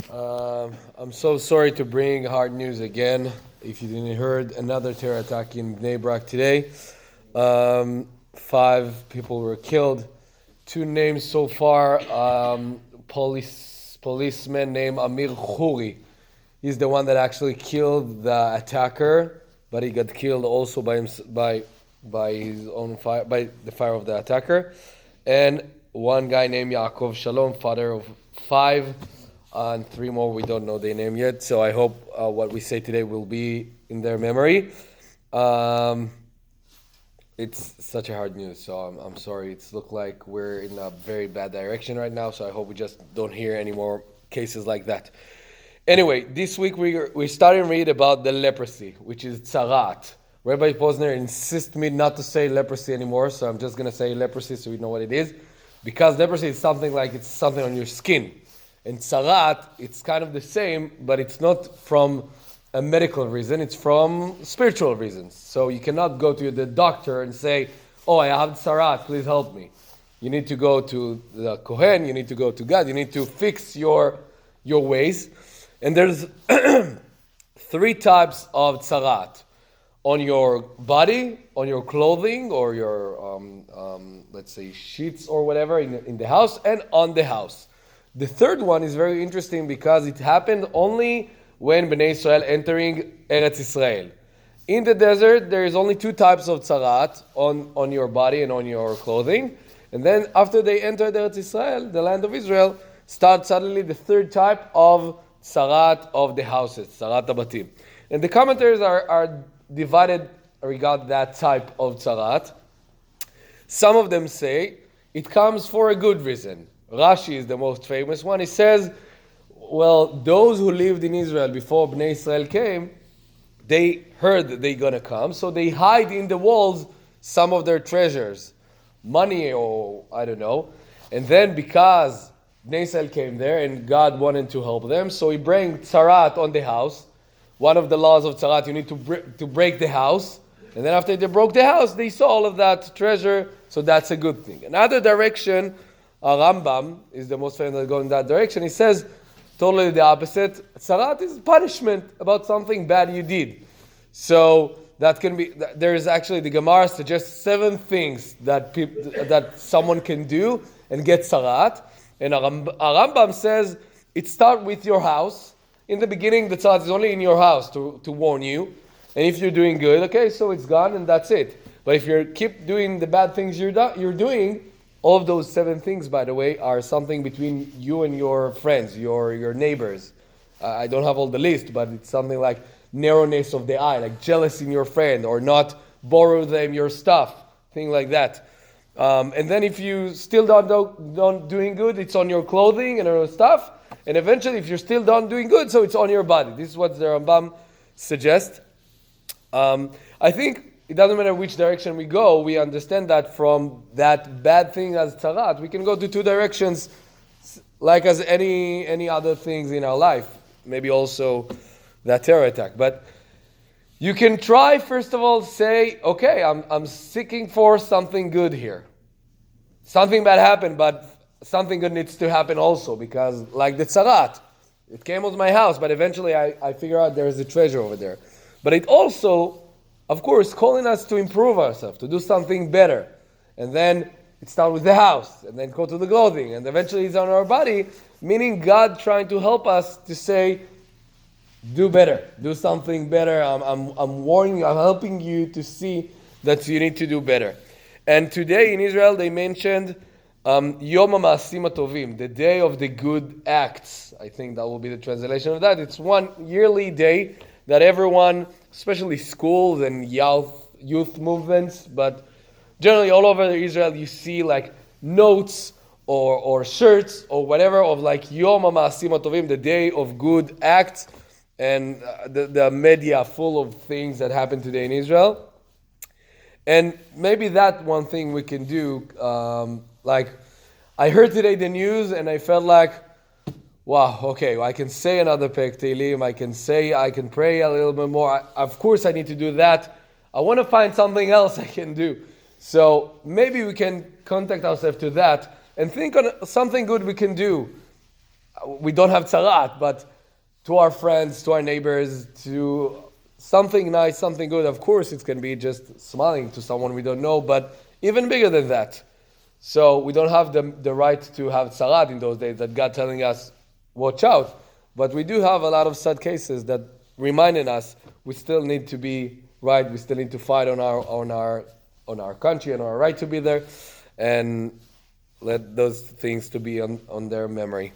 I'm so sorry to bring hard news again. If you didn't heard, another terror attack in Bnei Brak today. 5 people were killed. 2 names so far. Policeman named Amir Khoury. He's the one that actually killed the attacker, but he got killed also by his own fire, by the fire of the attacker. And one guy named Yaakov Shalom, father of 5. And 3 more, we don't know their name yet. So I hope what we say today will be in their memory. It's such a hard news, so I'm sorry. It's looked like we're in a very bad direction right now. So I hope we just don't hear any more cases like that. Anyway, this week we started to read about the leprosy, which is tzarat. Rabbi Posner insists me not to say leprosy anymore, so I'm just going to say leprosy so we know what it is. Because leprosy is something like it's something on your skin. And tzarat, it's kind of the same, but it's not from a medical reason, it's from spiritual reasons. So you cannot go to the doctor and say, oh, I have tzarat, please help me. You need to go to the Kohen, you need to go to God, you need to fix your ways. And there's 3 types of tzarat. On your body, on your clothing, or your, let's say, sheets or whatever in the house, and on the house. The third one is very interesting because it happened only when Bnei Israel entering Eretz Israel. In the desert, there is only 2 types of tzarat on your body and on your clothing. And then after they entered Eretz Israel, the land of Israel, starts suddenly the 3rd type of tzarat of the houses, tzarat habatim. And the commentaries are divided regarding that type of tzarat. Some of them say it comes for a good reason. Rashi is the most famous one. He says, well, those who lived in Israel before Bnei Israel came, they heard that they're going to come, so they hide in the walls some of their treasures, money or I don't know. And then because Bnei Israel came there and God wanted to help them, so he bring tzarat on the house. One of the laws of tzarat, you need to break the house. And then after they broke the house, they saw all of that treasure, so that's a good thing. Another direction, Rambam is the most famous that goes in that direction. He says totally the opposite. Tzarat is punishment about something bad you did. So that can be. There is actually the Gemara suggests 7 things that someone can do and get tzarat. And Rambam says it starts with your house. In the beginning, the tzarat is only in your house to warn you. And if you're doing good, okay, so it's gone and that's it. But if you keep doing the bad things you're doing. All of those 7 things, by the way, are something between you and your friends, your neighbors. I don't have all the list, but it's something like narrowness of the eye, like jealous in your friend, or not borrow them your stuff, thing like that. And then if you still don't doing good, it's on your clothing and your stuff. And eventually, if you're still not doing good, so it's on your body. This is what the Rambam suggests. I think it doesn't matter which direction we go, we understand that from that bad thing as tzarat, we can go to 2 directions, like as any other things in our life. Maybe also that terror attack. But you can try, first of all, say, okay, I'm seeking for something good here. Something bad happened, but something good needs to happen also, because like the tzarat, it came with my house, but eventually I figure out there is a treasure over there. But it also, of course, calling us to improve ourselves, to do something better. And then it starts with the house, and then go to the clothing, and eventually it's on our body, meaning God trying to help us to say, do better, do something better. I'm warning you, I'm helping you to see that you need to do better. And today in Israel, they mentioned Yom HaMa'asim HaTovim, the day of the good acts. I think that will be the translation of that. It's one yearly day that everyone, especially schools and youth movements, but generally all over Israel, you see like notes or shirts or whatever of like Yom HaMa'asim HaTovim, the day of good acts, and the media full of things that happen today in Israel. And maybe that one thing we can do, like I heard today the news and I felt like, wow, okay, I can say another Perek Tehillim, I can pray a little bit more. Of course I need to do that. I want to find something else I can do. So maybe we can contact ourselves to that and think on something good we can do. we don't have tzaraat, but to our friends, to our neighbors, to something nice, something good. Of course, it can be just smiling to someone we don't know, but even bigger than that. So we don't have the right to have tzaraat in those days, that God telling us, watch out. But we do have a lot of sad cases that reminding us we still need to be right. We still need to fight on our country and our right to be there, and let those things to be on their memory.